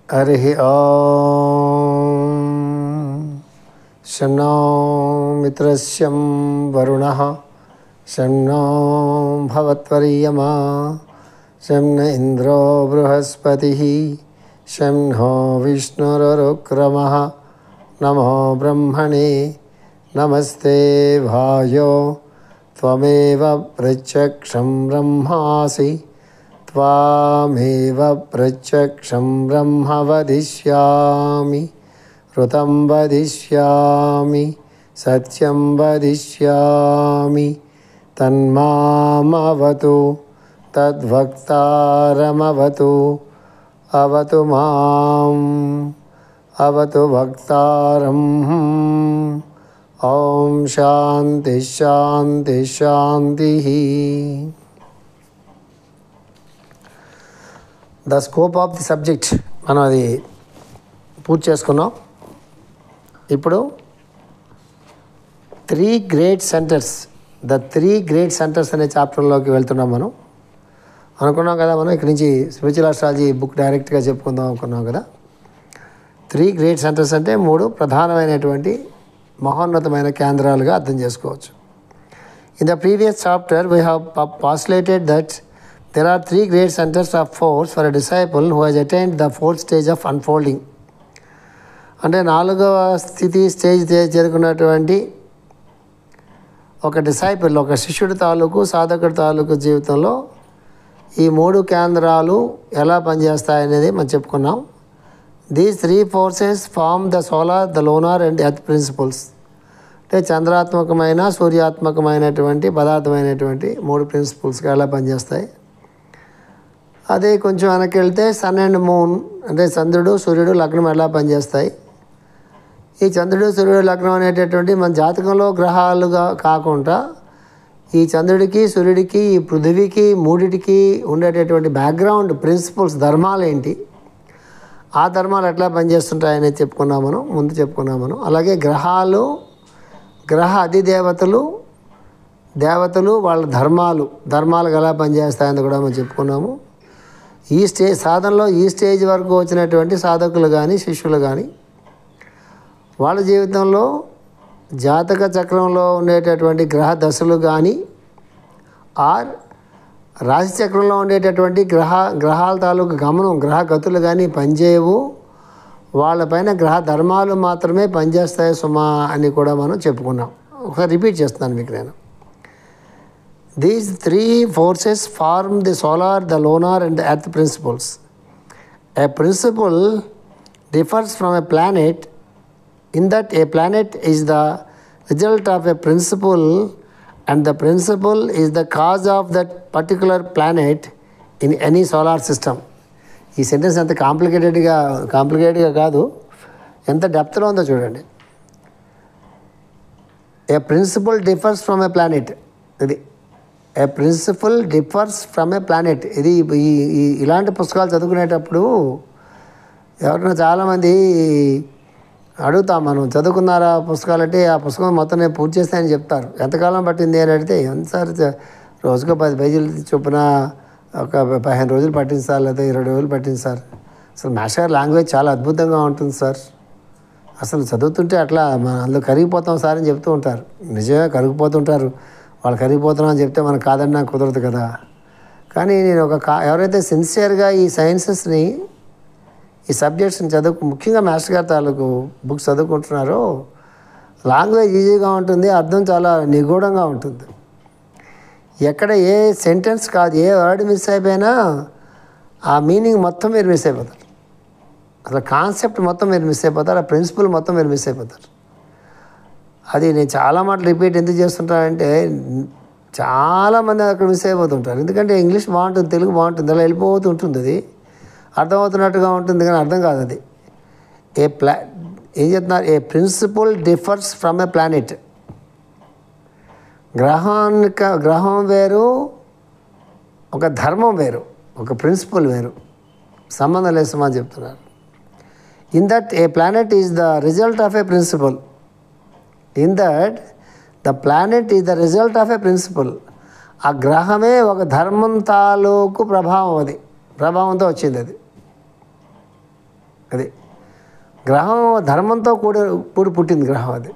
हरिः ॐ शं नो मित्रस्यं वरुणः शं नो भवत्वर्यमा शं न इन्द्रो बृहस्पतिः शं नो विष्णुरुक्रमः नमो ब्रह्मणे नमस्ते भायो त्वमेव प्रत्यक्षं ब्रह्मासि त्वामेव प्रत्यक्षं ब्रह्म वदिष्यामि ऋतं वदिष्यामि सत्यं वदिष्यामि तन्मामवतु तद्वक्तारमवतु अवतु माम् अवतु वक्तारम् ॐ शान्ति शान्ति शान्तिः. The scope of the subject మనం అది పూర్తి చేసుకున్నాం. ఇప్పుడు త్రీ గ్రేట్ సెంటర్స్ అనే చాప్టర్లోకి వెళ్తున్నాం. మనం అనుకున్నాం కదా, మనం ఇక్కడి నుంచి స్పిరిచువల్ ఆస్ట్రాలజీ బుక్ డైరెక్ట్గా చెప్పుకుందాం అనుకున్నాం కదా. త్రీ గ్రేట్ సెంటర్స్ అంటే మూడు ప్రధానమైనటువంటి మహోన్నతమైన కేంద్రాలుగా అర్థం చేసుకోవచ్చు. In the previous chapter we have postulated that there are three great centers of force for a disciple who has attained the fourth stage of unfolding. అంటే నాలుగవ స్థితి స్టేజ్ చేరుకున్నటువంటి ఒక డిసైపుల్, ఒక శిష్యుడి తాలూకు సాధకుడి తాలూకు జీవితంలో ఈ మూడు కేంద్రాలు ఎలా పనిచేస్తాయనేది మనం చెప్పుకున్నాం. These three forces form the solar, the lunar and earth principles. అంటే చంద్రాత్మకమైన సూర్యాత్మకమైనటువంటి పదార్థమైనటువంటి మూడు ప్రిన్సిపల్స్గా ఎలా పనిచేస్తాయి. అదే కొంచెం వెనక్కి వెళ్తే సన్ అండ్ మూన్ అంటే చంద్రుడు సూర్యుడు లగ్నం ఎలా పనిచేస్తాయి. ఈ చంద్రుడు సూర్యుడు లగ్నం అనేటటువంటి మన జాతకంలో గ్రహాలుగా కాకుండా ఈ చంద్రుడికి సూర్యుడికి ఈ పృథివీకి మూడిటికి ఉండేటటువంటి బ్యాక్గ్రౌండ్ ప్రిన్సిపల్స్ ధర్మాలు ఏంటి, ఆ ధర్మాలు ఎట్లా పనిచేస్తుంటాయని ముందు చెప్పుకున్నాం మనం. అలాగే గ్రహ అధిదేవతలు వాళ్ళ ధర్మాలు ఎలా పనిచేస్తాయని కూడా మనం చెప్పుకున్నాము. ఈ సాధనలో ఈ స్టేజ్ వరకు వచ్చినటువంటి సాధకులు కానీ శిష్యులు కానీ వాళ్ళ జీవితంలో జాతక చక్రంలో ఉండేటటువంటి గ్రహ దశలు కానీ ఆర్ రాశి చక్రంలో ఉండేటటువంటి గ్రహాల తాలూకు గమనం గ్రహ గతులు కానీ పనిచేయవు. వాళ్ళపైన గ్రహ ధర్మాలు మాత్రమే పనిచేస్తాయి సుమా అని కూడా మనం చెప్పుకున్నాం. ఒకసారి రిపీట్ చేస్తున్నాను మీకు నేను. These three forces form the solar, the lunar and the earth principles. A principle differs from a planet in that a planet is the result of a principle and the principle is the cause of that particular planet in any solar system. ఈ sentence ఎంత కాంప్లికేటెడ్గా కాదు, ఎంత డెప్త్లో ఉందో చూడండి. A principle differs from a planet, ఇది a principle differs from a planet. ఇది ఇలాంటి పుస్తకాలు చదువుకునేటప్పుడు ఎవరైనా చాలామంది అడుగుతాం, మనం చదువుకున్నారా పుస్తకాలు అంటే ఆ పుస్తకం మొత్తం నేను పూర్తి చేస్తానని చెప్తారు. ఎంతకాలం పట్టింది అని అడిగితే ఎంత సార్ రోజుకు 10 పేజీలు చొప్పున ఒక 15 రోజులు పట్టింది సార్, లేదా 20 రోజులు పట్టింది సార్. అసలు మాస్టర్ లాంగ్వేజ్ చాలా అద్భుతంగా ఉంటుంది సార్, అసలు చదువుతుంటే అట్లా అందులో కరిగిపోతాం సార్ అని చెప్తూ ఉంటారు. నిజమే కరిగిపోతుంటారు, వాళ్ళు కరిగిపోతున్నాం అని చెప్తే మనకు కాదన్నా కుదరదు కదా. కానీ నేను ఎవరైతే సిన్సియర్గా ఈ సైన్సెస్ని ఈ సబ్జెక్ట్స్ని ముఖ్యంగా మాస్టర్ గారి తాలూకు బుక్స్ చదువుకుంటున్నారో లాంగ్వేజ్ ఈజీగా ఉంటుంది, అర్థం చాలా నిగూఢంగా ఉంటుంది. ఎక్కడ ఏ సెంటెన్స్ కాదు, ఏ వర్డ్ మిస్ అయిపోయినా ఆ మీనింగ్ మొత్తం మీరు మిస్ అయిపోతారు, అసలు కాన్సెప్ట్ మొత్తం మీరు మిస్ అయిపోతారు, ఆ ప్రిన్సిపల్ మొత్తం మీరు మిస్ అయిపోతారు. అది నేను చాలా మాటలు రిపీట్ ఎందుకు చేస్తుంటానంటే చాలామంది అక్కడ మిస్ అయిపోతుంటారు. ఎందుకంటే ఇంగ్లీష్ బాగుంటుంది, తెలుగు బాగుంటుంది, అలా వెళ్ళిపోతూ ఉంటుంది, అది అర్థమవుతున్నట్టుగా ఉంటుంది కానీ అర్థం కాదు. అది ఏం చెప్తున్నారు, a principle differs from a planet. గ్రహం వేరు, ఒక ధర్మం వేరు, ఒక ప్రిన్సిపల్ వేరు, సంబంధం లేదు అని చెప్తున్నారు. In that a planet is the result of a principle. In that the planet is the result of a principle. ఆ గ్రహమే ఒక ధర్మం తాలూకు ప్రభావంతో వచ్చింది. అది అది గ్రహం ధర్మంతో కూడి పుట్టింది గ్రహం. అది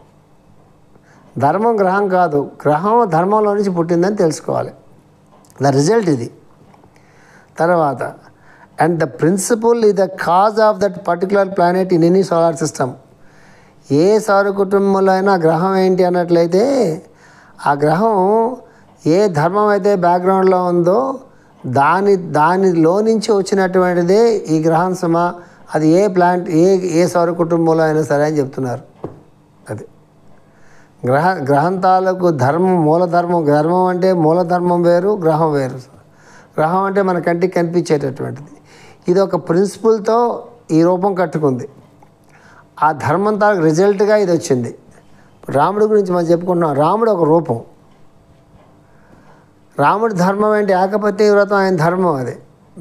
ధర్మం గ్రహం కాదు, గ్రహం ధర్మంలో నుంచి పుట్టిందని తెలుసుకోవాలి. ద రిజల్ట్ ఇది. తర్వాత అండ్ ద ప్రిన్సిపల్ ఈ the cause of that particular planet in any solar system. ఏ సౌర కుటుంబంలో అయినా గ్రహం ఏంటి అన్నట్లయితే ఆ గ్రహం ఏ ధర్మం అయితే బ్యాక్గ్రౌండ్లో ఉందో దానిలో నుంచి వచ్చినటువంటిదే ఈ గ్రహం సుమ. అది ఏ ప్లాంట్ ఏ సౌర కుటుంబంలో అయినా సరే అని చెప్తున్నారు. అది గ్రహం తాలూకు ధర్మం, మూలధర్మం. ధర్మం అంటే మూలధర్మం వేరు, గ్రహం వేరు. గ్రహం అంటే మన కంటికి కనిపించేటటువంటిది. ఇది ఒక ప్రిన్సిపల్తో ఈ రూపం కట్టుకుంది. ఆ ధర్మం తాలూకు రిజల్ట్గా ఇది వచ్చింది. రాముడి గురించి మనం చెప్పుకుంటున్నాం. రాముడు ఒక రూపం. రాముడి ధర్మం ఏంటి? ఏకపత్ని వ్రతం ఆయన ధర్మం. అది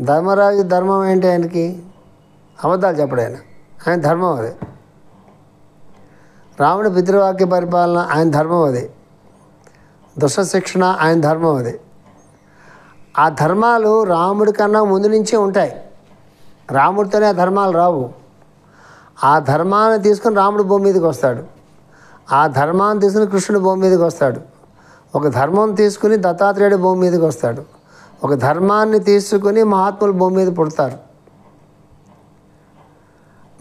ధర్మరాజు ధర్మం ఏంటి? ఆయనకి అబద్ధాలు చెప్పడు. ఆయన ధర్మం అది. రాముడి పితృవాక్య పరిపాలన ఆయన ధర్మం అది. దుష్ట శిక్షణ ఆయన ధర్మం అది. ఆ ధర్మాలు రాముడి కన్నా ముందు నుంచే ఉంటాయి. రాముడితోనే ఆ ధర్మాలు రావు. ఆ ధర్మాన్ని తీసుకుని రాముడు భూమి మీదకి వస్తాడు. ఆ ధర్మాన్ని తీసుకుని కృష్ణుడు భూమి మీదకి వస్తాడు. ఒక ధర్మం తీసుకుని దత్తాత్రేయుడు భూమి మీదకి వస్తాడు. ఒక ధర్మాన్ని తీసుకుని మహాత్ములు భూమి మీద పుడతారు.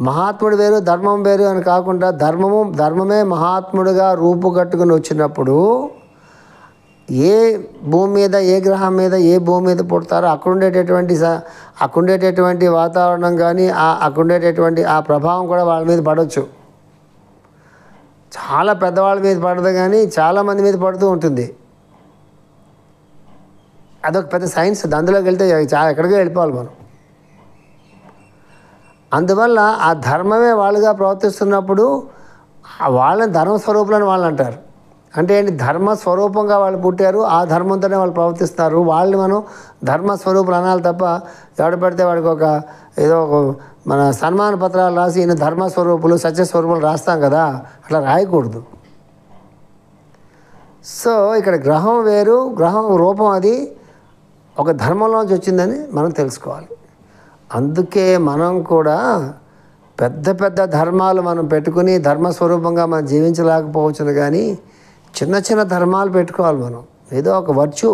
మహాత్ముడు వేరు, ధర్మం వేరు అని కాకుండా ధర్మమే మహాత్ముడిగా రూపుకట్టుకుని వచ్చినప్పుడు ఏ భూమి మీద, ఏ గ్రహం మీద, ఏ భూమి మీద పుడతారో అక్కడుండేటటువంటి వాతావరణం కానీ అక్కడుండేటటువంటి ఆ ప్రభావం కూడా వాళ్ళ మీద పడవచ్చు. చాలా పెద్దవాళ్ళ మీద పడదు, కానీ చాలామంది మీద పడుతూ ఉంటుంది. అదొక పెద్ద సైన్స్. అందులోకి వెళ్తే ఎక్కడికో వెళ్ళిపోవాలి మనం. అందువల్ల ఆ ధర్మమే వాళ్ళుగా ప్రవర్తిస్తున్నప్పుడు వాళ్ళని ధర్మస్వరూపులని వాళ్ళు అంటారు. అంటే ఏంటి? ధర్మస్వరూపంగా వాళ్ళు పుట్టారు, ఆ ధర్మంతోనే వాళ్ళు ప్రవర్తిస్తారు. వాళ్ళని మనం ధర్మస్వరూపులు అనాలి తప్ప ఎవడ పడితే వాడికి ఏదో మన సన్మాన పత్రాలు రాసి ఈయన ధర్మస్వరూపులు, సత్యస్వరూపులు రాస్తాం కదా, అట్లా రాయకూడదు. సో ఇక్కడ గ్రహం వేరు, గ్రహం రూపం అది ఒక ధర్మంలోంచి వచ్చిందని మనం తెలుసుకోవాలి. అందుకే మనం కూడా పెద్ద పెద్ద ధర్మాలు మనం పెట్టుకుని ధర్మస్వరూపంగా మనం జీవించలేకపోవచ్చును, కానీ చిన్న చిన్న ధర్మాలు పెట్టుకోవాలి మనం. ఏదో ఒక వర్చ్యూ,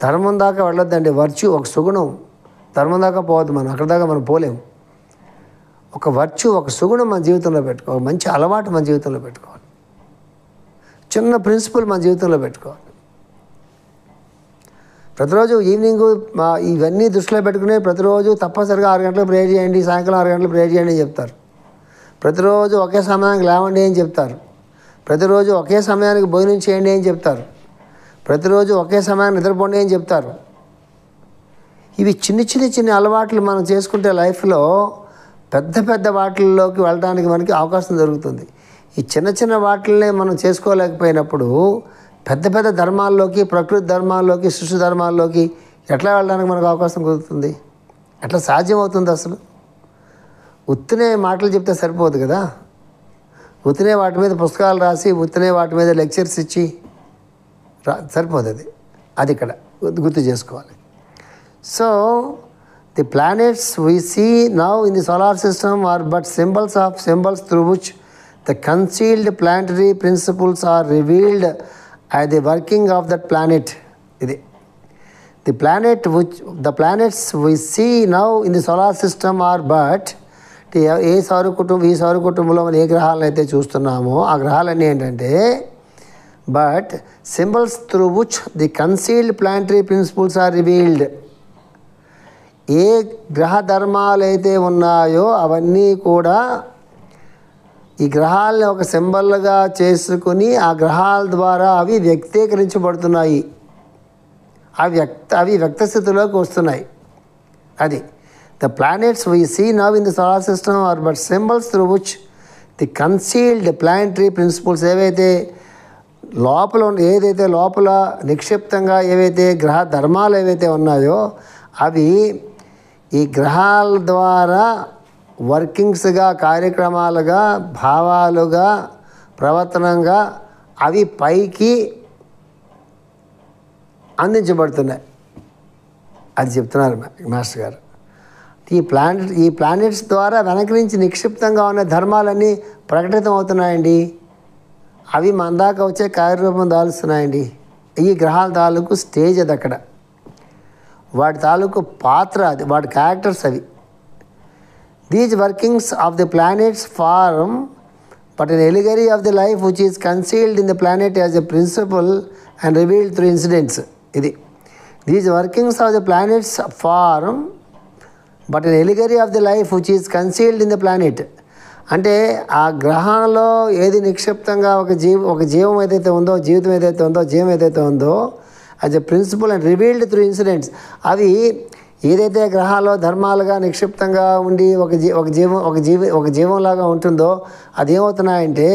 ధర్మం దాకా వెళ్ళొద్దండి. వర్చ్యూ ఒక సుగుణం, ధర్మం దాకా పోవద్దు. మనం అక్కడ దాకా మనం పోలేము. ఒక వర్చ్యూ, ఒక సుగుణం మన జీవితంలో పెట్టుకోవాలి. మంచి అలవాటు మన జీవితంలో పెట్టుకోవాలి. చిన్న ప్రిన్సిపల్ మన జీవితంలో పెట్టుకోవాలి. ప్రతిరోజు ఈవినింగ్ ఇవన్నీ దృష్టిలో పెట్టుకుని ప్రతిరోజు తప్పనిసరిగా 6 గంటలకు ప్రేయర్ చేయండి, సాయంకాలం 6 గంటలకు ప్రేయర్ చేయండి అని చెప్తారు. ప్రతిరోజు ఒకే సమయానికి లేవండి అని చెప్తారు. ప్రతిరోజు ఒకే సమయానికి భోజనం చేయండి అని చెప్తారు. ప్రతిరోజు ఒకే సమయానికి నిద్రపోండి అని చెప్తారు. ఇవి చిన్న అలవాట్లు మనం చేసుకుంటే లైఫ్లో పెద్ద పెద్ద వాటిల్లోకి వెళ్ళడానికి మనకి అవకాశం దొరుకుతుంది. ఈ చిన్న వాటిల్నే మనం చేసుకోలేకపోయినప్పుడు పెద్ద పెద్ద ధర్మాల్లోకి, ప్రకృతి ధర్మాల్లోకి, సృష్టి ధర్మాల్లోకి ఎట్లా వెళ్ళడానికి మనకు అవకాశం కుదురుతుంది? ఎట్లా సాధ్యమవుతుంది? అసలు ఉత్తినే మాటలు చెప్తే సరిపోదు కదా. ఉత్తినే వాటి మీద పుస్తకాలు రాసి, ఉత్తినే వాటి మీద లెక్చర్స్ ఇచ్చి సరిపోదు. అది ఇక్కడ గుర్తు చేసుకోవాలి. So the planets we see now in the solar system are but symbols through which the concealed planetary principles are revealed at the working of that planet. The planets we see now in the solar system are but ఈ సౌర కుటుంబంలో మనం ఏ గ్రహాలను అయితే చూస్తున్నామో ఆ గ్రహాలన్నీ ఏంటంటే but symbols through which the concealed planetary principles are revealed. ఏ గ్రహ ధర్మాలు అయితే ఉన్నాయో అవన్నీ కూడా ఈ గ్రహాలని ఒక సింబల్గా చేసుకుని ఆ గ్రహాల ద్వారా అవి వ్యక్తీకరించబడుతున్నాయి. అవి వ్యక్త స్థితిలోకి వస్తున్నాయి. అది the planets we see now in the solar system are but symbols through which the concealed planetary principles ఏదైతే లోపల నిక్షిప్తంగా ఏవైతే గ్రహ ధర్మాలు ఏవైతే ఉన్నాయో అవి ఈ గ్రహాల ద్వారా వర్కింగ్స్గా, కార్యక్రమాలుగా, భావాలుగా, ప్రవర్తనంగా అవి పైకి అందించబడుతున్నాయి. అది చెప్తున్నారు మాస్టర్ గారు. ఈ ప్లానెట్స్ ద్వారా వెనక నుంచి నిక్షిప్తంగా ఉన్న ధర్మాలన్నీ ప్రకటితం అవుతున్నాయండి. అవి మన దాకా వచ్చే కార్యరూపం దాలుస్తున్నాయండి. ఈ గ్రహాల తాలూకు స్టేజ్ అది, అక్కడ వాటి తాలూకు పాత్ర అది, వాటి క్యారెక్టర్స్ అవి. These workings of the planets form but an allegory of the life which is concealed in the planet as a principle and revealed through incidents. ఇది these workings of the planets form but an allegory of the life which is concealed in the planet. అంటే ఆ గ్రహంలో ఏది నిక్షిప్తంగా ఒక జీవం ఏదైతే ఉందో, జీవితం ఏదైతే ఉందో, జీవం ఏదైతే ఉందో, as a principle and revealed through incidents. అవి ఏదైతే గ్రహాల్లో ధర్మాలుగా నిక్షిప్తంగా ఉండి ఒక జీవంలాగా ఉంటుందో అది ఏమవుతున్నాయంటే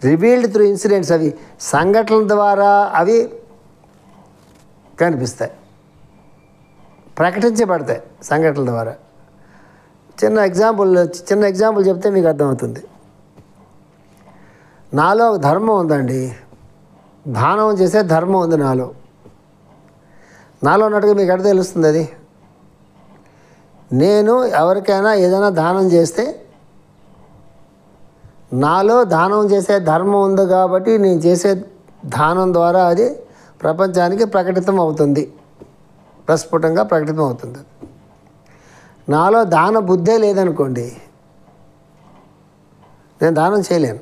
రివీల్డ్ త్రూ ఇన్సిడెంట్స్. అవి సంఘటనల ద్వారా అవి కనిపిస్తాయి, ప్రకటించబడతాయి సంఘటనల ద్వారా. చిన్న ఎగ్జాంపుల్ చెప్తే మీకు అర్థమవుతుంది. నాలో ఒక ధర్మం ఉందండి, దానం చేసే ధర్మం ఉంది నాలో ఉన్నట్టుగా మీకు ఎక్కడ తెలుస్తుంది? అది నేను ఎవరికైనా ఏదైనా దానం చేస్తే నాలో దానం చేసే ధర్మం ఉంది కాబట్టి నేను చేసే దానం ద్వారా అది ప్రపంచానికి ప్రకటితం అవుతుంది, ప్రస్ఫుటంగా ప్రకటితం అవుతుంది. నాలో దాన బుద్ధే లేదనుకోండి, నేను దానం చేయలేను.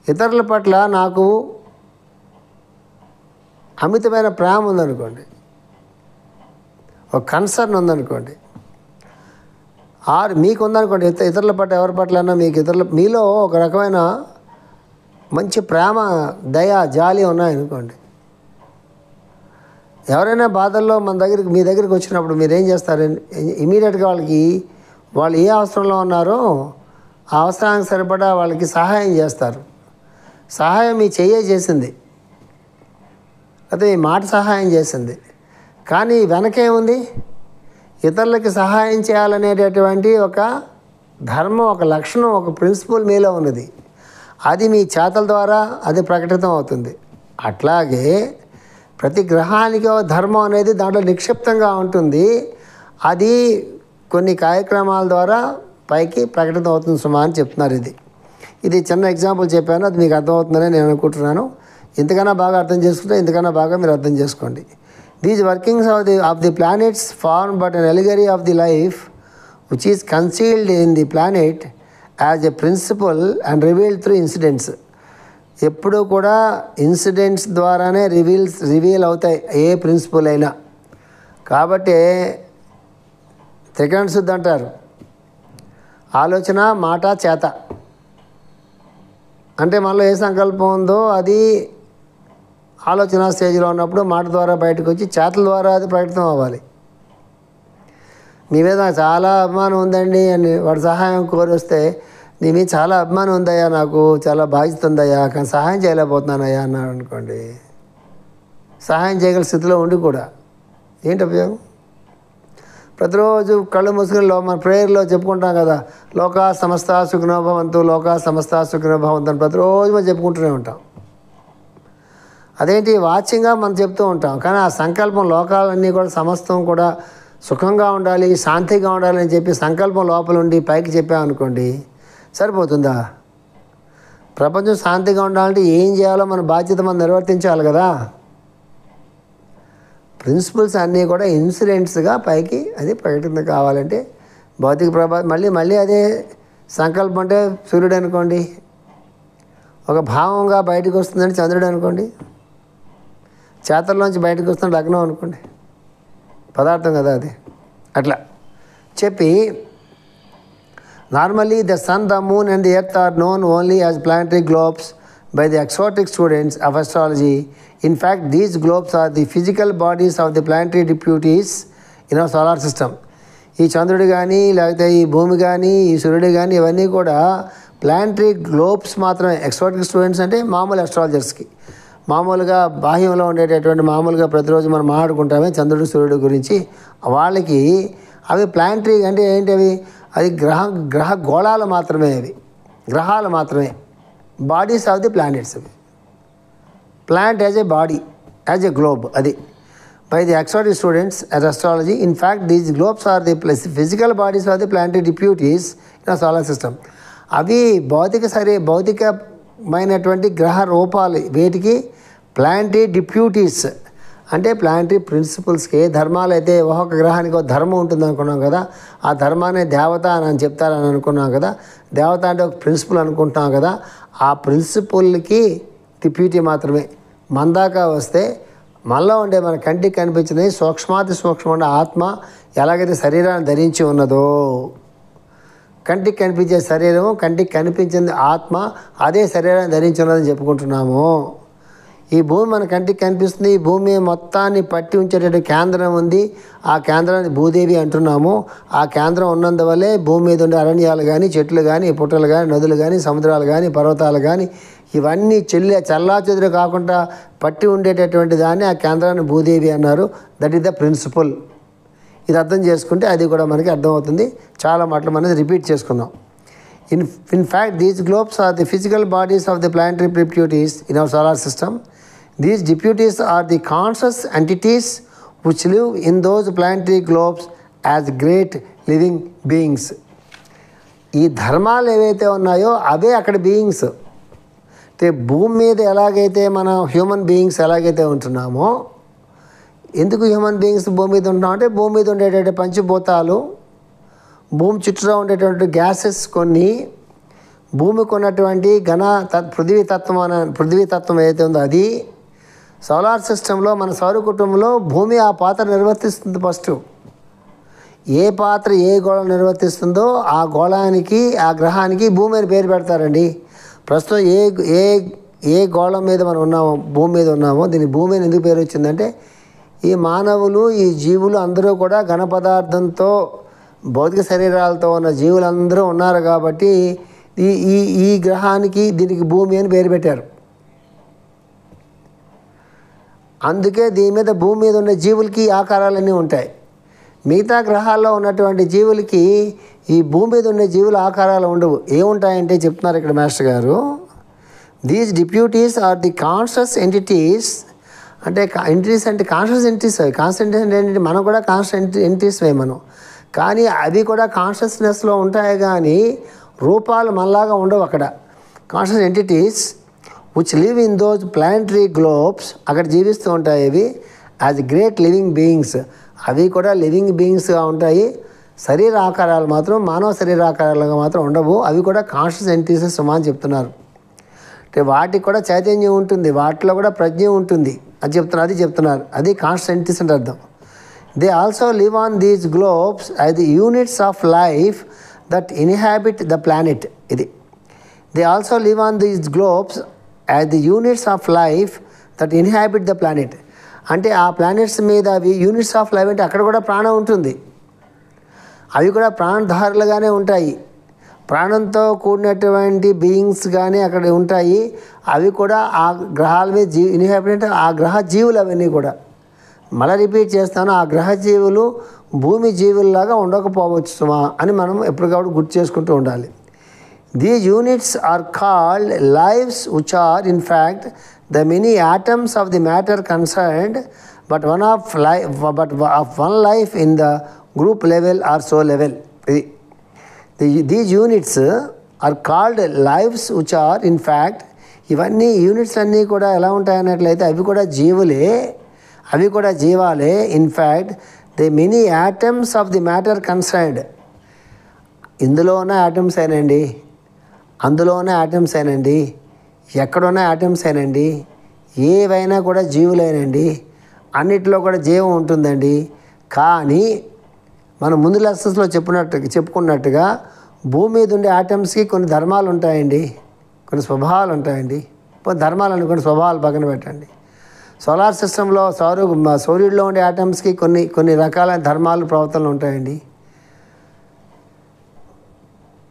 ఇతరుల పట్ల నాకు అమితమైన ప్రేమ ఉందనుకోండి, ఒక కన్సర్న్ ఉందనుకోండి, మీకు ఉందనుకోండి, ఇతరుల పట్ల ఎవరి పట్లన్నా మీలో ఒక రకమైన మంచి ప్రేమ, దయ, జాలి ఉన్నాయనుకోండి, ఎవరైనా బాధల్లో మీ దగ్గరికి వచ్చినప్పుడు మీరు ఏం చేస్తారు? ఇమీడియట్గా వాళ్ళు ఏ అవసరంలో ఉన్నారో ఆ అవసరానికి సరిపడా వాళ్ళకి సహాయం చేస్తారు. సహాయం మీ చేసింది, అదే మీ మాట సహాయం చేసింది. కానీ వెనకేముంది? ఇతరులకి సహాయం చేయాలనేటటువంటి ఒక ధర్మం, ఒక లక్షణం, ఒక ప్రిన్సిపల్ మీలో ఉన్నది. అది మీ చేతల ద్వారా అది ప్రకటితం అవుతుంది. అట్లాగే ప్రతి గ్రహానికి ఒక ధర్మం అనేది దాంట్లో నిక్షిప్తంగా ఉంటుంది. అది కొన్ని కార్యక్రమాల ద్వారా పైకి ప్రకటితం అవుతుంది సుమా అని చెప్తున్నారు. ఇది చిన్న ఎగ్జాంపుల్ చెప్పాను, అది మీకు అర్థమవుతుందని నేను అనుకుంటున్నాను. ఇంతకన్నా బాగా అర్థం చేసుకుంటే ఇంతకన్నా బాగా మీరు అర్థం చేసుకోండి. These workings of the planets form but an allegory of the life which is concealed in the planet as a principle and revealed through incidents. ఎప్పుడూ కూడా ఇన్సిడెంట్స్ ద్వారానే రివీల్ అవుతాయి ఏ ప్రిన్సిపల్ అయినా. కాబట్టి త్రికరణ శుద్ధి అంటారు, ఆలోచన, మాట, చేత. అంటే మనలో ఏ సంకల్పం ఉందో అది ఆలోచన స్టేజ్లో ఉన్నప్పుడు మాట ద్వారా బయటకు వచ్చి చేతల ద్వారా అది ప్రకటితం అవ్వాలి. మీ మీద చాలా అభిమానం ఉందండి అని వాడు సహాయం కోరి వస్తే, నీ మీద చాలా అభిమానం ఉందయ్యా, నాకు చాలా బాధ్యత ఉందయ్యా, కానీ సహాయం చేయలేకపోతున్నానయ్యా అన్నాడు అనుకోండి, సహాయం చేయగల స్థితిలో ఉండి కూడా ఏంటి ఉపయోగం? ప్రతిరోజు కళ్ళు మూసుకుని మన ప్రేయర్లో చెప్పుకుంటాం కదా, లోకా సమస్త సుఖినో భవంతు, లోకా సమస్త సుఖినో భవంతు అని ప్రతిరోజు మనం చెప్పుకుంటూనే ఉంటాం. అదేంటి వాచ్యంగా మనం చెప్తూ ఉంటాం, కానీ ఆ సంకల్పం లోకాలన్నీ కూడా సమస్తం కూడా సుఖంగా ఉండాలి, శాంతిగా ఉండాలి అని చెప్పి సంకల్పం లోపల ఉండి పైకి చెప్పామనుకోండి, సరిపోతుందా? ప్రపంచం శాంతిగా ఉండాలంటే ఏం చేయాలో మన బాధ్యత మనం నిర్వర్తించాలి కదా. ప్రిన్సిపల్స్ అన్నీ కూడా ఇన్సిడెంట్స్గా పైకి అది ప్రకటన కావాలంటే భౌతిక ప్రభావం మళ్ళీ అదే సంకల్పం అంటే సూర్యుడు అనుకోండి, ఒక భావంగా బయటకు వస్తుందని చంద్రుడు అనుకోండి, చేతల్లోంచి బయటకు వస్తున్న లగ్నం అనుకోండి, పదార్థం కదా అది. అట్లా చెప్పి normally the sun, the moon and the earth are known only as planetary globes by the exotic students of astrology. In fact, these globes are the physical bodies of the planetary deputies in our solar system. ఈ చంద్రుడు కానీ, లేకపోతే ఈ భూమి కానీ, ఈ సూర్యుడు కానీ, ఇవన్నీ కూడా ప్లానటరీ గ్లోబ్స్ మాత్రమే. ఎక్సోటిక్ స్టూడెంట్స్ అంటే మామూలు అస్ట్రాలజర్స్కి, మామూలుగా బాహ్యంలో ఉండేటటువంటి మామూలుగా ప్రతిరోజు మనం మాట్లాడుకుంటామే చంద్రుడు సూర్యుడు గురించి, వాళ్ళకి అవి ప్లానటరీ అంటే ఏంటి? అది గ్రహ గోళాలు మాత్రమే, అవి గ్రహాలు మాత్రమే, బాడీస్ ఆఫ్ ది ప్లానెట్స్. అవి planet as a body, as a globe అది. by the exotic students at astrology. In fact, these globes are the physical bodies of the planetary deputies in our solar system. అవి భౌతికమైనటువంటి గ్రహ రూపాలు. వేటికి? Planetary deputies అంటే planetary ప్రిన్సిపల్స్కి. ఏ ధర్మాలు అయితే ఒక్కొక్క గ్రహానికి ఒక ధర్మం ఉంటుంది అనుకున్నాం కదా, ఆ ధర్మాన్ని దేవత అని చెప్తారని అనుకున్నాం కదా. దేవత అంటే ఒక ప్రిన్సిపల్ అనుకుంటున్నాం కదా, ఆ ప్రిన్సిపల్కి డిప్యూటీ మాత్రమే. మన దాకా వస్తే మనలో ఉండే మన కంటికి కనిపించినవి సూక్ష్మాతి సూక్ష్మమైన ఆత్మ ఎలాగైతే శరీరాన్ని ధరించి ఉన్నదో, కంటికి కనిపించే శరీరం, కంటికి కనిపించింది ఆత్మ, అదే శరీరాన్ని ధరించి ఉన్నదని చెప్పుకుంటున్నాము. ఈ భూమి మన కంటికి కనిపిస్తుంది. ఈ భూమి మొత్తాన్ని పట్టి ఉంచేటటువంటి కేంద్రం ఉంది. ఆ కేంద్రాన్ని భూదేవి అంటున్నాము. ఆ కేంద్రం ఉన్నందువల్లే భూమి మీద ఉండే అరణ్యాలు కానీ, చెట్లు కానీ, పుట్టలు కానీ, నదులు కానీ, సముద్రాలు కానీ, పర్వతాలు కానీ ఇవన్నీ చల్లాచెదురు కాకుండా పట్టి ఉండేటటువంటి దాన్ని ఆ కేంద్రాన్ని భూదేవి అన్నారు. That is the principle. ఇది అర్థం చేసుకుంటే అది కూడా మనకి అర్థమవుతుంది. చాలా మాటలు మనం రిపీట్ చేసుకుందాం. In fact, these globes are the physical bodies of the planetary deputies in our solar system. These deputies are the conscious entities which live in those planetary globes as great living beings. ఈ ధర్మాలు ఏవైతే ఉన్నాయో అవే అక్కడ beings. అంటే భూమి మీద ఎలాగైతే మనం హ్యూమన్ బీయింగ్స్ ఎలాగైతే ఉంటున్నామో, ఎందుకు హ్యూమన్ బీయింగ్స్ భూమి మీద ఉంటున్నాం అంటే భూమి మీద ఉండేటటువంటి పంచభూతాలు, భూమి చుట్టూ ఉండేటువంటి గ్యాసెస్ కొన్ని, భూమికి ఉన్నటువంటి పృథ్వీ తత్వం ఏదైతే ఉందో అది, సోలార్ సిస్టంలో మన సౌర కుటుంబంలో భూమి ఆ పాత్ర నిర్వర్తిస్తుంది. ఫస్ట్ ఏ పాత్ర ఏ గోళం నిర్వర్తిస్తుందో ఆ గోళానికి, ఆ గ్రహానికి భూమి అని పేరు పెడతారండి. ప్రస్తుతం ఏ గోళం మీద మనం ఉన్నామో, భూమి మీద ఉన్నామో, దీని భూమి అని ఎందుకు పేరు వచ్చిందంటే ఈ మానవులు, ఈ జీవులు అందరూ కూడా ఘన పదార్థంతో భౌతిక శరీరాలతో ఉన్న జీవులందరూ ఉన్నారు కాబట్టి ఈ గ్రహానికి దీనికి భూమి అని పేరు పెట్టారు. అందుకే దీని మీద భూమి మీద ఉన్న జీవులకి ఆకారాలన్నీ ఉంటాయి. మిగతా గ్రహాల్లో ఉన్నటువంటి జీవులకి ఈ భూమి మీద ఉన్న జీవుల ఆకారాలు ఉండవు. ఏముంటాయంటే చెప్తున్నారు ఇక్కడ మాస్టర్ గారు, these deputies are the conscious entities. అంటే ఎంటిటీస్ అంటే కాన్షియస్ ఎంటిటీస్. అవి కాన్షియస్ ఏంటంటే మనం కూడా కాన్షియస్ ఎంటిటీస్ మనం, కానీ అవి కూడా కాన్షియస్నెస్లో ఉంటాయి కానీ రూపాలు మనలాగా ఉండవు. అక్కడ conscious entities which live in those planetary globes, అక్కడ జీవిస్తూ ఉంటాయి అవి యాజ్ గ్రేట్ లివింగ్ బీయింగ్స్. అవి కూడా లివింగ్ బీయింగ్స్గా ఉంటాయి. శరీర ఆకారాలు మాత్రం మానవ శరీర ఆకారాలుగా మాత్రం ఉండవు. అవి కూడా కాన్షియస్ ఎంటిటీస్ అని చెప్తున్నారు. అంటే వాటికి కూడా చైతన్యం ఉంటుంది, వాటిలో కూడా ప్రజ్ఞ ఉంటుంది అది చెప్తున్నారు. అది కాన్షియస్ ఎంటిటీస్ అంటే అర్థం. They also live on these globes as the units of life that inhabit the planet. They also live on these globes as the units of life that inhabit the planet. అంటే ఆ planets మీద అవి units of life అంటే అక్కడ కూడా ప్రాణం ఉంటుంది. అవి కూడా ప్రాణధారులుగానే ఉంటాయి. ప్రాణంతో కూడినటువంటి బీయింగ్స్ కానీ అక్కడ ఉంటాయి. అవి కూడా ఆ గ్రహాల మీద ఇన్హాబిట్ అంటే ఆ గ్రహ జీవులు అవన్నీ కూడా. మళ్ళీ రిపీట్ చేస్తాను, ఆ గ్రహ జీవులు భూమి జీవుల్లాగా ఉండకపోవచ్చు సుమా అని మనం ఎప్పటికప్పుడు గుర్తు చేసుకుంటూ ఉండాలి. These units are called lives which are in fact the many atoms of the matter concerned but one life in the group level are soul level. These units are called lives which are in fact, ఇవన్నీ units అన్నీ కూడా ఎలా ఉంటాయన్నట్లయితే అవి కూడా జీవులే, అవి కూడా జీవాలే. In fact the many atoms of the matter concerned, ఇందులో ఉన్న యాటమ్స్ అయినండి, అందులో ఉన్న యాటమ్స్ అయినండి, ఎక్కడున్న యాటమ్స్ అయినండి, ఏవైనా కూడా జీవులైనండి, అన్నిటిలో కూడా జీవం ఉంటుందండి. కానీ మనం ముందు లెసన్స్లో చెప్పుకున్నట్టుగా భూమి మీద ఉండే యాటమ్స్కి కొన్ని ధర్మాలు ఉంటాయండి, కొన్ని స్వభావాలు ఉంటాయండి. ధర్మాలు అనుకోండి, స్వభావాలు పక్కన పెట్టండి. సోలార్ సిస్టంలో సూర్యుడిలో ఉండే ఆటమ్స్కి కొన్ని రకాల ధర్మాలు ప్రవర్తనలు ఉంటాయండి.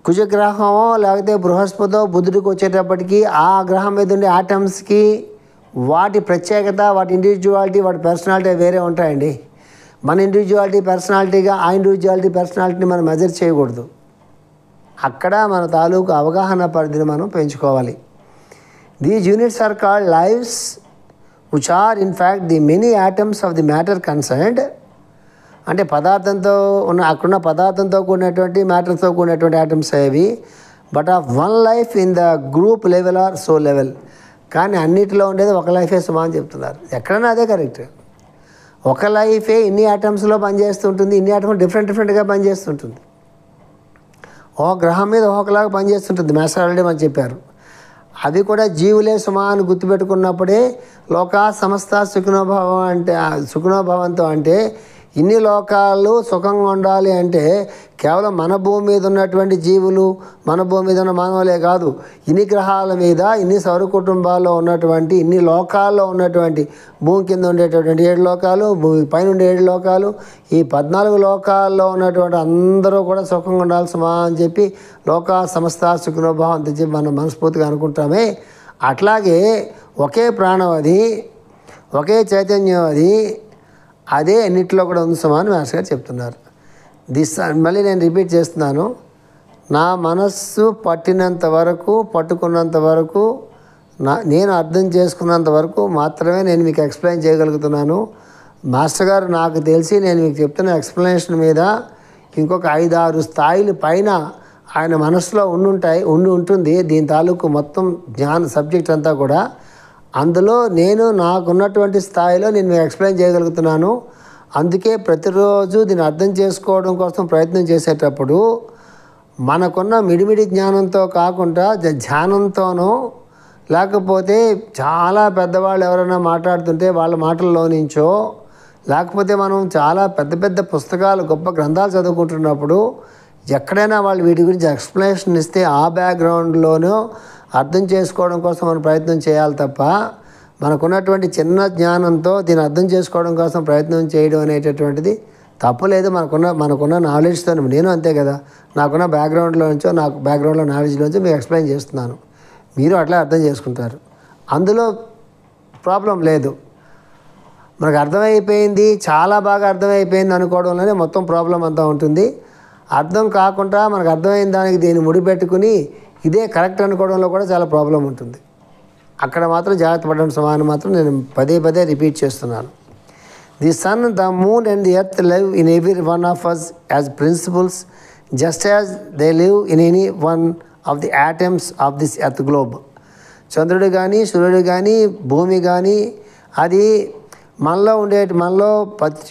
కుజగ్రహమో లేకపోతే బృహస్పతో బుధుడికి వచ్చేటప్పటికి ఆ గ్రహం మీద ఉండే ఆటమ్స్కి వాటి ప్రత్యేకత, వాటి ఇండివిజువాలిటీ, వాటి పర్సనాలిటీ వేరే ఉంటాయండి. మన ఇండివిజువాలిటీ పర్సనాలిటీగా ఆ ఇండివిజువాలిటీ పర్సనాలిటీని మనం మెజర్ చేయకూడదు. అక్కడ మన తాలూకు అవగాహన పరిధిని మనం పెంచుకోవాలి. These units are called lives which are in fact the many atoms of the matter concerned. అంటే పదార్థంతో ఉన్న అక్కడున్న పదార్థంతో కూడినటువంటి మ్యాటర్తో కూడినటువంటి ఆటమ్స్ అవి, but of one life in the group level are soul level. కానీ అన్నిటిలో ఉండేది ఒక లైఫే సుమా అని చెప్తున్నారు. ఎక్కడైనా అదే కరెక్ట్. ఒక లైఫే ఇన్ని ఆటమ్స్లో పనిచేస్తుంటుంది, ఇన్ని ఆటమ్స్ డిఫరెంట్గా పనిచేస్తుంటుంది. ఓ గ్రహం మీద ఒకలాగా పనిచేస్తుంటుంది. మాస్టర్ ఆల్రెడీ మనం చెప్పారు. అవి కూడా జీవులే సుమా అని గుర్తుపెట్టుకున్నప్పుడే లోకా సమస్త సుఖనోభవం అంటే సుఖనోభవంతో అంటే ఇన్ని లోకాలు సుఖంగా ఉండాలి అంటే కేవలం మన భూమి మీద ఉన్నటువంటి జీవులు, మన భూమి మీద ఉన్న మానవులే కాదు, ఇన్ని గ్రహాల మీద ఇన్ని సౌర కుటుంబాల్లో ఉన్నటువంటి ఇన్ని లోకాల్లో ఉన్నటువంటి భూమి కింద ఉండేటటువంటి 7 లోకాలు, భూమి పైన ఉండే 7 లోకాలు, ఈ 14 లోకాల్లో ఉన్నటువంటి అందరూ కూడా సుఖంగా ఉండాలి సుమా అని చెప్పి లోకా సమస్త సుఖనోభవం అని చెప్పి మనం మనస్ఫూర్తిగా అనుకుంటామే. అట్లాగే ఒకే ప్రాణం అది, ఒకే చైతన్యం అది, అదే అన్నింటిలో కూడా ఉంది సుమా అని మాస్టర్ గారు చెప్తున్నారు. మళ్ళీ నేను రిపీట్ చేస్తున్నాను. నా మనస్సు పట్టినంత వరకు, పట్టుకున్నంత వరకు, నేను అర్థం చేసుకున్నంత వరకు మాత్రమే నేను మీకు ఎక్స్ప్లెయిన్ చేయగలుగుతున్నాను. మాస్టర్ గారు నాకు తెలిసి నేను మీకు చెప్తున్న ఎక్స్ప్లెనేషన్ మీద ఇంకొక 5-6 స్థాయిలు పైన ఆయన మనసులో ఉండి ఉంటుంది. దీని తాలూకు మొత్తం సబ్జెక్ట్ అంతా కూడా అందులో నేను నాకున్నటువంటి స్థాయిలో నేను మీకు ఎక్స్ప్లెయిన్ చేయగలుగుతున్నాను. అందుకే ప్రతిరోజు దీన్ని అర్థం చేసుకోవడం కోసం ప్రయత్నం చేసేటప్పుడు మనకున్న మిడిమిడి జ్ఞానంతో కాకుండా ధ్యానంతోనో, లేకపోతే చాలా పెద్దవాళ్ళు ఎవరైనా మాట్లాడుతుంటే వాళ్ళ మాటల్లో నుంచో, లేకపోతే మనం చాలా పెద్ద పెద్ద పుస్తకాలు, గొప్ప గ్రంథాలు చదువుకుంటున్నప్పుడు ఎక్కడైనా వాళ్ళు వీటి గురించి ఎక్స్ప్లెనేషన్ ఇస్తే ఆ బ్యాక్గ్రౌండ్లోనో అర్థం చేసుకోవడం కోసం మనం ప్రయత్నం చేయాలి తప్ప మనకున్నటువంటి చిన్న జ్ఞానంతో దీన్ని అర్థం చేసుకోవడం కోసం ప్రయత్నం చేయడం అనేటటువంటిది తప్పులేదు. మనకున్న నాలెడ్జ్తో నేను అంతే కదా, నాకున్న బ్యాక్గ్రౌండ్లోంచో నాకు బ్యాక్గ్రౌండ్లో నాలెడ్జ్లోంచో మీకు ఎక్స్ప్లెయిన్ చేస్తున్నాను. మీరు అట్లా అర్థం చేసుకుంటారు, అందులో ప్రాబ్లం లేదు. మనకు అర్థమైపోయింది, చాలా బాగా అర్థమైపోయింది అనుకోవడంలోనే మొత్తం ప్రాబ్లం అంతా ఉంటుంది. అర్థం కాకుండా మనకు అర్థమైన దానికి దీన్ని ముడిపెట్టుకుని ఇదే కరెక్ట్ అనుకోవడంలో కూడా చాలా ప్రాబ్లం ఉంటుంది. అక్కడ మాత్రం జాగ్రత్త పడడం సమానం మాత్రం నేను పదే రిపీట్ చేస్తున్నాను. The sun, the moon and the earth live in every one of us as principles just as they live in any one of the atoms of this earth globe. చంద్రుడు కానీ, సూర్యుడు కానీ, భూమి కానీ, అది మనలో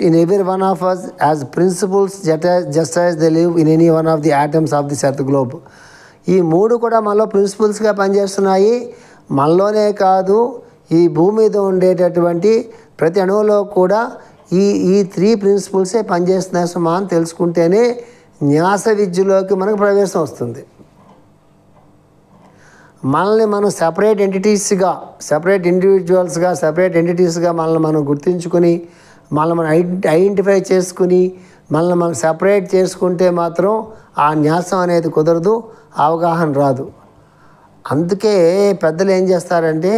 in every one of us as principles just as they live in any one of the atoms of this earth globe. ఈ 3 కూడా మనలో ప్రిన్సిపల్స్గా పనిచేస్తున్నాయి. మనలోనే కాదు, ఈ భూమి మీద ఉండేటటువంటి ప్రతి అణువులో కూడా ఈ 3 ప్రిన్సిపల్సే పనిచేస్తున్నాయి సుమా అని తెలుసుకుంటేనే న్యాస విద్యలోకి మనకు ప్రవేశం వస్తుంది. మనల్ని మనం సెపరేట్ ఎంటిటీస్గా, సెపరేట్ ఇండివిజువల్స్గా, సెపరేట్ ఎంటిటీస్గా మనల్ని మనం గుర్తించుకుని, మనల్ని మనం ఐడెంటిఫై చేసుకుని, మనల్ని మనం సెపరేట్ చేసుకుంటే మాత్రం ఆ న్యాసం అనేది కుదరదు, అవగాహన రాదు. అందుకే పెద్దలు ఏం చేస్తారంటే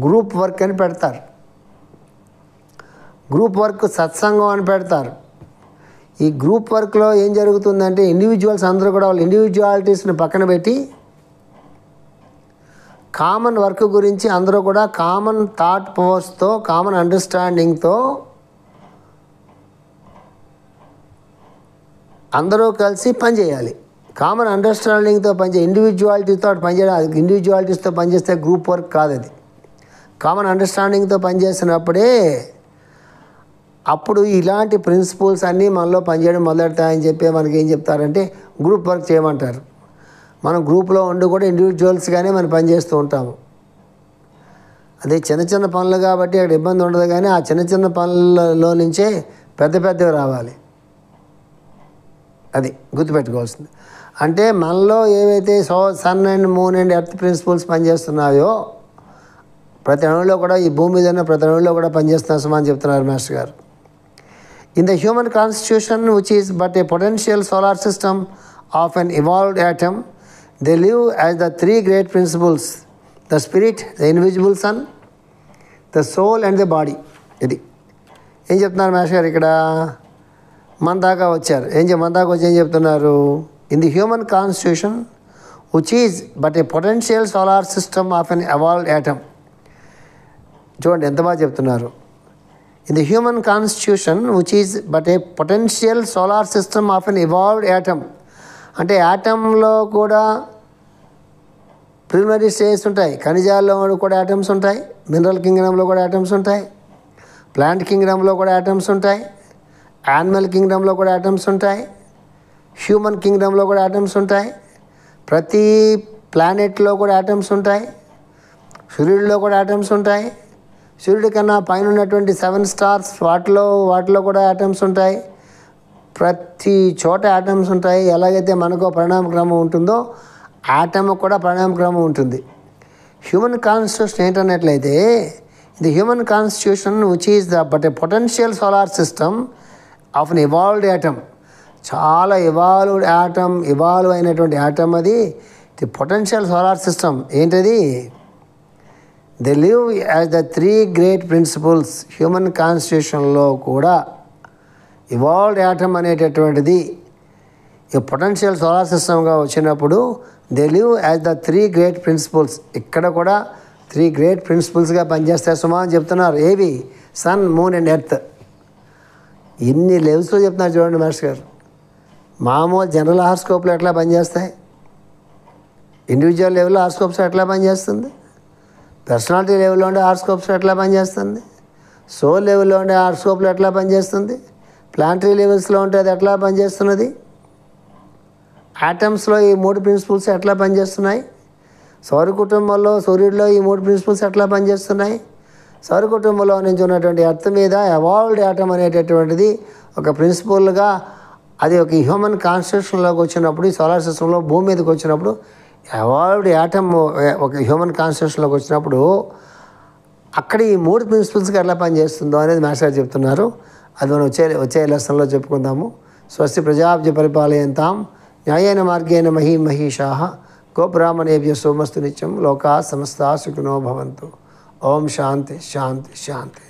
గ్రూప్ వర్క్ అని పెడతారు, గ్రూప్ వర్క్ సత్సంగం అని పెడతారు. ఈ గ్రూప్ వర్క్లో ఏం జరుగుతుందంటే ఇండివిజువల్స్ అందరూ కూడా వాళ్ళ ఇండివిజువాలిటీస్ని పక్కన పెట్టి కామన్ వర్క్ గురించి అందరూ కూడా కామన్ థాట్ పవర్స్తో, కామన్ అండర్స్టాండింగ్తో అందరూ కలిసి పనిచేయాలి. కామన్ అండర్స్టాండింగ్తో ఇండివిజువాలిటీతో పనిచేయాలి. ఇండివిజువాలిటీస్తో పనిచేస్తే గ్రూప్ వర్క్ కాదు అది. కామన్ అండర్స్టాండింగ్తో పనిచేసినప్పుడే అప్పుడు ఇలాంటి ప్రిన్సిపల్స్ అన్నీ మనలో పనిచేయడం మొదలెడతాయని చెప్పి మనకి ఏం చెప్తారంటే గ్రూప్ వర్క్ చేయమంటారు. మనం గ్రూప్లో ఉండి కూడా ఇండివిజువల్స్గానే మనం పనిచేస్తూ ఉంటాము. అదే చిన్న పనులు కాబట్టి అక్కడ ఇబ్బంది ఉండదు, కానీ ఆ చిన్న పనులలో నుంచే పెద్దవి రావాలి. అది గుర్తుపెట్టుకోవాల్సింది. అంటే మనలో ఏవైతే sun and moon and earth principles పనిచేస్తున్నాయో ప్రతి అణువులో కూడా, ఈ భూమి మీద ఉన్న ప్రతి అణువులో కూడా పనిచేస్తున్నా సుమా అని చెప్తున్నారు మాస్టర్ గారు. In the human constitution which is but a potential solar system of an evolved atom, they live as the 3 great principles, the spirit, the invisible sun, the soul and the body. ఇది ఏం చెప్తున్నారు master గారు ఇక్కడ? మన దాకా వచ్చారు. మన దాకా వచ్చి ఏం చెప్తున్నారు? In the human constitution which is but a potential solar system of an evolved atom, చూడండి ఎంత బాగా చెప్తున్నారు. In the human constitution which is but a potential solar system of an evolved atom. అంటే యాటంలో కూడా ప్రిలిమినరీ స్టేజెస్ ఉంటాయి. ఖనిజాల్లో కూడా atoms ఉంటాయి, మినరల్ కింగ్డమ్లో కూడా యాటమ్స్ ఉంటాయి, ప్లాంట్ కింగ్డమ్లో కూడా యాటమ్స్ ఉంటాయి, యానిమల్ కింగ్డమ్లో కూడా యాటమ్స్ ఉంటాయి, హ్యూమన్ కింగ్డమ్లో కూడా యాటమ్స్ ఉంటాయి. ప్రతి ప్లానెట్లో కూడా యాటమ్స్ ఉంటాయి. సూర్యుడిలో కూడా యాటమ్స్ ఉంటాయి. సూర్యుడి కన్నా పైన ఉన్నటువంటి 7 స్టార్స్ వాటిలో కూడా యాటమ్స్ ఉంటాయి. ప్రతి చోట యాటమ్స్ ఉంటాయి. ఎలాగైతే మనకు పరిణామ క్రమం ఉంటుందో యాటమ్ కూడా పరిణామ క్రమం ఉంటుంది. హ్యూమన్ కాన్స్టిట్యూషన్ ఏంటన్నట్లయితే the human constitution which is but a potential solar system of an evolved atom. చాలా ఇవాల్వ్ అయినటువంటి యాటమ్ అది. ది పొటెన్షియల్ సోలార్ సిస్టమ్ ఏంటది? They live as the 3 great principles. హ్యూమన్ కాన్స్టిట్యూషన్లో కూడా ఇవాల్వ్డ్ యాటమ్ అనేటటువంటిది ఈ పొటెన్షియల్ సోలార్ సిస్టమ్గా వచ్చినప్పుడు they live as the 3 great principles. ఇక్కడ కూడా 3 గ్రేట్ ప్రిన్సిపల్స్గా పనిచేస్తాయి సుమా అని చెప్తున్నారు. ఏవి? Sun, moon and earth. ఇన్ని లెవెల్స్లో చెప్తున్నారు చూడండి మాస్టర్ గారు. మామూలు జనరల్ హార్స్కోప్లో ఎట్లా పనిచేస్తాయి, ఇండివిజువల్ లెవెల్లో హార్స్కోప్స్ ఎట్లా పనిచేస్తుంది, పర్సనాలిటీ లెవెల్లో ఉండే హార్స్కోప్స్ ఎట్లా పనిచేస్తుంది, సోల్ లెవెల్లో ఉండే హార్స్కోప్లో ఎట్లా పనిచేస్తుంది, ప్లాంటరీ లెవెల్స్లో ఉంటే అది ఎట్లా పనిచేస్తున్నది, ఆటమ్స్లో ఈ 3 ప్రిన్సిపల్స్ ఎట్లా పనిచేస్తున్నాయి, సౌర కుటుంబంలో సూర్యుడిలో ఈ 3 ప్రిన్సిపల్స్ ఎట్లా పనిచేస్తున్నాయి, సౌర కుటుంబంలో నుంచి ఉన్నటువంటి ఎర్త్ మీద ఎవాల్వ్డ్ యాటమ్ అనేటటువంటిది ఒక ప్రిన్సిపల్గా అది ఒక హ్యూమన్ కాన్స్టిట్యూషన్లోకి వచ్చినప్పుడు, ఈ సోలార్ సిస్టంలో భూమి మీదకి వచ్చినప్పుడు ఎవాల్వ్డ్ యాటమ్ ఒక హ్యూమన్ కాన్స్టిట్యూషన్లోకి వచ్చినప్పుడు అక్కడ ఈ 3 ప్రిన్సిపల్స్కి ఎట్లా పనిచేస్తుందో అనేది మాస్టర్ చెప్తున్నారు. అది మనం వచ్చే లెసన్లో చెప్పుకుందాము. స్వస్తి ప్రజాభ్య పరిపాలయంతాం న్యాయేన మార్గేణ మహీమహీషాః గోబ్రాహ్మణేభ్యో సోమస్తు నిత్యం లోకాః సమస్తాః సుఖినో భవంతు. ఓం శాంతి శాంతి శాంతి.